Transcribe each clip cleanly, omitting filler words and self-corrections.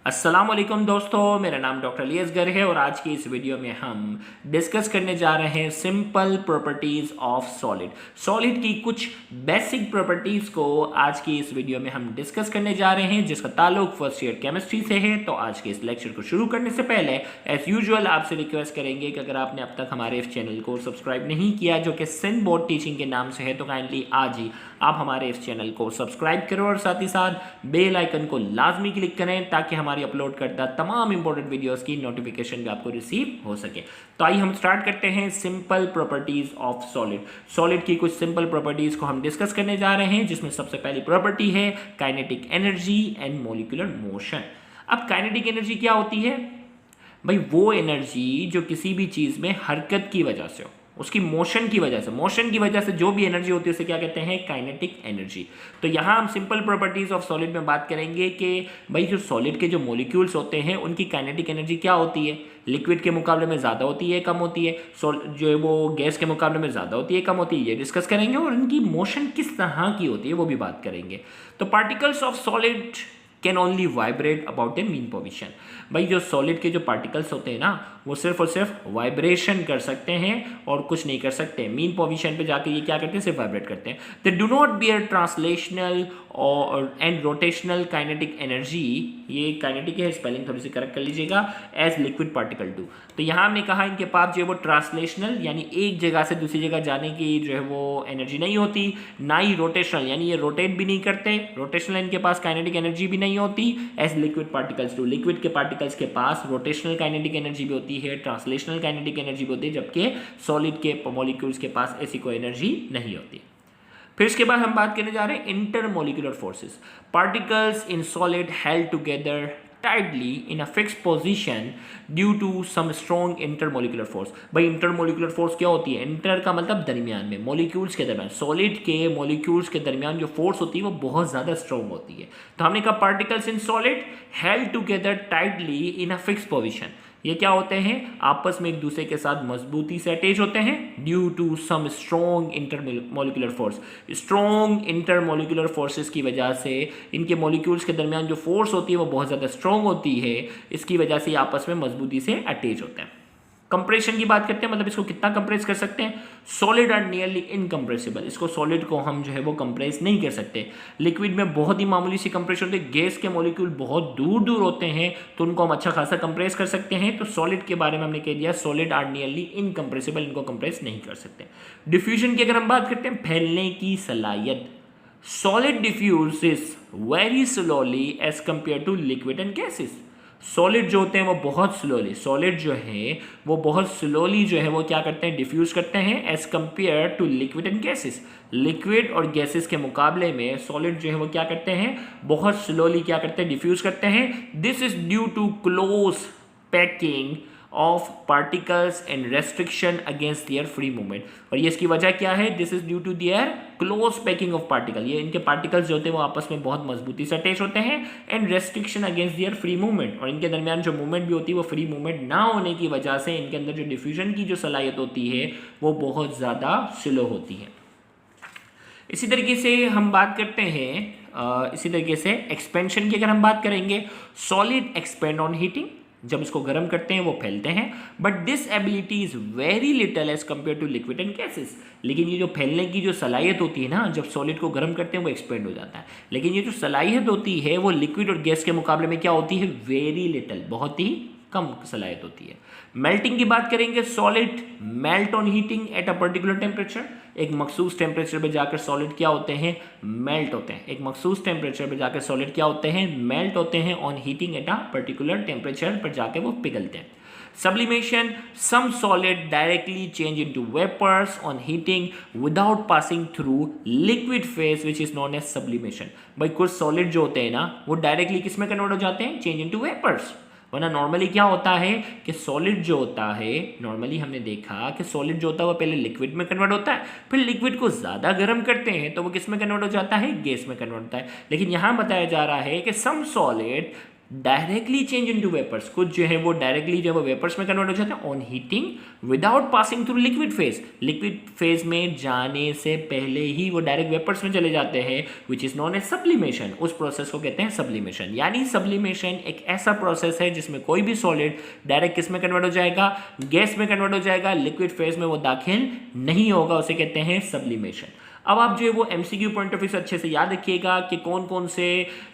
अस्सलाम वालेकुम दोस्तों, मेरा नाम डॉक्टर अली असगर है और आज की इस वीडियो में हम डिस्कस करने जा रहे हैं simple properties of solid. Solid की कुछ बेसिक प्रॉपर्टीज को आज की इस वीडियो में हम डिस्कस करने जा रहे हैं, जिसका ताल्लुक फर्स्ट ईयर केमिस्ट्री से है। तो आज के इस लेक्चर को शुरू करने से पहले एज यूजुअल आपसे रिक्वेस्ट करेंगे कि अगर आपने अब तक हमारे इस चैनल को सब्सक्राइब नहीं किया, जो कि सिंध बोर्ड टीचिंग के नाम से है, तो काइंडली आज ही आप हमारे इस चैनल को सब्सक्राइब करो और साथ ही साथ बेल आइकन को लाजमी क्लिक करें ताकि हमारी अपलोड करता तमाम इंपॉर्टेंट वीडियोस की नोटिफिकेशन भी आपको रिसीव हो सके। तो आइए हम स्टार्ट करते हैं simple properties of solid. Solid की कुछ सिंपल प्रॉपर्टीज को हम डिस्कस करने जा रहे हैं, जिसमें सबसे पहली प्रॉपर्टी है kinetic energy and molecular motion. अब काइनेटिक एनर्जी क्या होती है भाई? वो एनर्जी जो किसी भी चीज में हरकत की वजह से हो, उसकी मोशन की वजह से जो भी एनर्जी होती है उसे क्या कहते हैं? Kinetic energy. तो यहां हम सिंपल प्रॉपर्टीज ऑफ सॉलिड में बात करेंगे कि भाई जो सॉलिड के जो मॉलिक्यूल्स होते हैं उनकी काइनेटिक एनर्जी क्या होती है? लिक्विड के मुकाबले में ज़्यादा होती है, कम होती है? जो है वो गैस के मुकाबले में ज़्यादा होती है, कम होती है? ये डिस्कस करेंगे और इनकी मोशन किस तरह की होती है वो भी बात करेंगे। तो particles of solid can only vibrate about A mean position. भाई जो सॉलिड के जो पार्टिकल्स होते हैं ना, वो सिर्फ और सिर्फ वाइब्रेशन कर सकते हैं और कुछ नहीं कर सकते। मीन पोजीशन पे जाके ये क्या करते हैं? सिर्फ वाइब्रेट करते हैं। They do not bear translational और एंड रोटेशनल काइनेटिक एनर्जी। ये काइनेटिक है, स्पेलिंग थोड़ी सी करेक्ट कर लीजिएगा, एज लिक्विड पार्टिकल डू। तो यहाँ हमने कहा इनके पास जो है वो ट्रांसलेशनल यानी एक जगह से दूसरी जगह जाने की जो है वो एनर्जी नहीं होती, ना ही रोटेशनल यानी ये रोटेट भी नहीं करते, रोटेशनल इनके पास काइनेटिक एनर्जी भी नहीं होती, as liquid particles do. Liquid के पार्टिकल्स के पास रोटेशनल काइनेटिक एनर्जी भी होती है, ट्रांसलेशनल काइनेटिक एनर्जी भी होती है, जबकि सॉलिड के मॉलिक्यूल्स के पास ऐसी कोई एनर्जी नहीं होती। फिर इसके बाद हम बात करने जा रहे हैं intermolecular forces. Particles in solid held together tightly in a fixed position due to some strong intermolecular force। भाई इंटरमोलिकुलर फोर्स क्या होती है? इंटर का मतलब दरमियान में, मॉलिक्यूल्स के दरमियान, सॉलिड के मॉलिक्यूल्स के दरमियान जो फोर्स होती है वो बहुत ज़्यादा स्ट्रॉन्ग होती है। तो हमने कहा particles in solid held together tightly in a fix position. ये क्या होते हैं? आपस में एक दूसरे के साथ मजबूती से अटैच होते हैं due to some strong intermolecular force. Strong intermolecular forces की वजह से इनके मॉलिक्यूल्स के दरमियान जो फोर्स होती है वो बहुत ज़्यादा स्ट्रॉन्ग होती है, इसकी वजह से ये आपस में मजबूती से अटैच होते हैं। कंप्रेशन की बात करते हैं, मतलब इसको कितना कंप्रेस कर सकते हैं? Solid are nearly incompressible. इसको सॉलिड को हम जो है वो कंप्रेस नहीं कर सकते। लिक्विड में बहुत ही मामूली सी कंप्रेशन होती है, गैस के मॉलिक्यूल बहुत दूर दूर होते हैं तो उनको हम अच्छा खासा कंप्रेस कर सकते हैं। तो सॉलिड के बारे में हमने कह दिया सॉलिड आर नियरली इनकम्प्रेसिबल, इनको कंप्रेस नहीं कर सकते। डिफ्यूजन की अगर हम बात करते हैं, फैलने की सलाहियत, solid diffuses very slowly as compare to liquid and gases. Solid जो होते हैं वो बहुत स्लोली, सॉलिड जो है वो बहुत स्लोली जो है वो क्या करते हैं? डिफ्यूज करते हैं as compare to liquid and gases. Liquid और गैसेस के मुकाबले में सॉलिड जो है वो क्या करते हैं? बहुत स्लोली क्या करते हैं? डिफ्यूज करते हैं। This is due to close packing of particles and restriction against their free movement. और ये इसकी वजह क्या है? This is due to their close packing of particle. ये इनके पार्टिकल्स जो होते हैं वो आपस में बहुत मजबूती से अटैच होते हैं, and restriction against their free movement, और इनके दरमियान जो मूवमेंट भी होती है वो फ्री मूवमेंट ना होने की वजह से इनके अंदर जो डिफ्यूजन की जो सलाहियत होती है वो बहुत ज़्यादा स्लो होती है। इसी तरीके से हम बात करते हैं, इसी तरीके से एक्सपेंशन की अगर हम बात करेंगे, सॉलिड एक्सपेंड ऑन हीटिंग। जब इसको गर्म करते हैं वो फैलते हैं, but this ability is very little as compare to liquid and gases. लेकिन ये जो फैलने की जो सलाहियत होती है ना, जब सॉलिड को गर्म करते हैं वो एक्सपेंड हो जाता है, लेकिन ये जो सलाहियत होती है वो लिक्विड और गैस के मुकाबले में क्या होती है? वेरी लिटल, बहुत ही कम सलाहियत होती है। मेल्टिंग की बात करेंगे, solid melt on heating at a particular temperature. एक मखसूस टेम्परेचर पे जाकर सॉलिड क्या होते हैं? मेल्ट होते हैं। एक मखसूस टेम्परेचर पे जाकर सॉलिड क्या होते हैं? मेल्ट होते हैं on heating at a particular temperature पर जाके वो पिघलते हैं। Sublimation, some solid directly change into vapors on heating without passing through liquid phase which is known as sublimation। भाई कुछ सॉलिड जो होते हैं ना वो डायरेक्टली किस में कन्वर्ट हो जाते हैं? Change into vapours. वरना नॉर्मली क्या होता है कि सॉलिड जो होता है, नॉर्मली हमने देखा कि सॉलिड जो होता है वो पहले लिक्विड में कन्वर्ट होता है, फिर लिक्विड को ज़्यादा गर्म करते हैं तो वो किस में कन्वर्ट हो जाता है? गैस में कन्वर्ट होता है। लेकिन यहाँ बताया जा रहा है कि some solid directly change into vapours, कुछ जो है वो डायरेक्टली जो है वो वेपर्स में कन्वर्ट हो जाते हैं on heating without passing through liquid phase, liquid phase में जाने से पहले ही वो डायरेक्ट वेपर्स में चले जाते हैं, which is known as sublimation. उस प्रोसेस को कहते हैं सब्लिमेशन। यानी सब्लिमेशन एक ऐसा प्रोसेस है जिसमें कोई भी सॉलिड डायरेक्ट किस में कन्वर्ट हो जाएगा, गैस में कन्वर्ट हो जाएगा, लिक्विड फेज में वो दाखिल नहीं होगा, उसे कहते हैं सब्लिमेशन। अब आप जो है वो एमसीक्यू पॉइंट ऑफ व्यू से अच्छे से याद रखिएगा कि कौन कौन से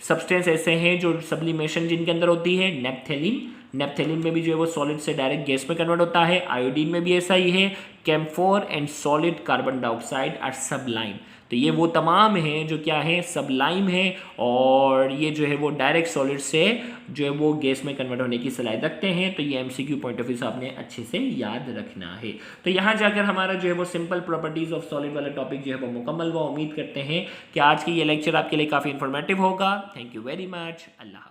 सब्सटेंस ऐसे हैं जो सब्लिमेशन जिनके अंदर होती है। नेप्थेलिन, नेप्थेलिन में भी जो है वो सॉलिड से डायरेक्ट गैस में कन्वर्ट होता है। आयोडीन में भी ऐसा ही है। Camphor and solid carbon dioxide are sublime. तो ये वो तमाम हैं जो क्या है, सबलाइम है, और ये जो है वो डायरेक्ट सॉलिड से जो है वो गैस में कन्वर्ट होने की सलाहियत रखते हैं। तो ये एमसीक्यू पॉइंट ऑफ व्यू से आपने अच्छे से याद रखना है। तो यहाँ जाकर हमारा जो है वो सिंपल प्रॉपर्टीज ऑफ सॉलिड वाला टॉपिक जो है वो मुकम्मल हुआ। उम्मीद करते हैं कि आज की ये लेक्चर आपके लिए काफ़ी इंफॉर्मेटिव होगा। Thank you very much. Allah.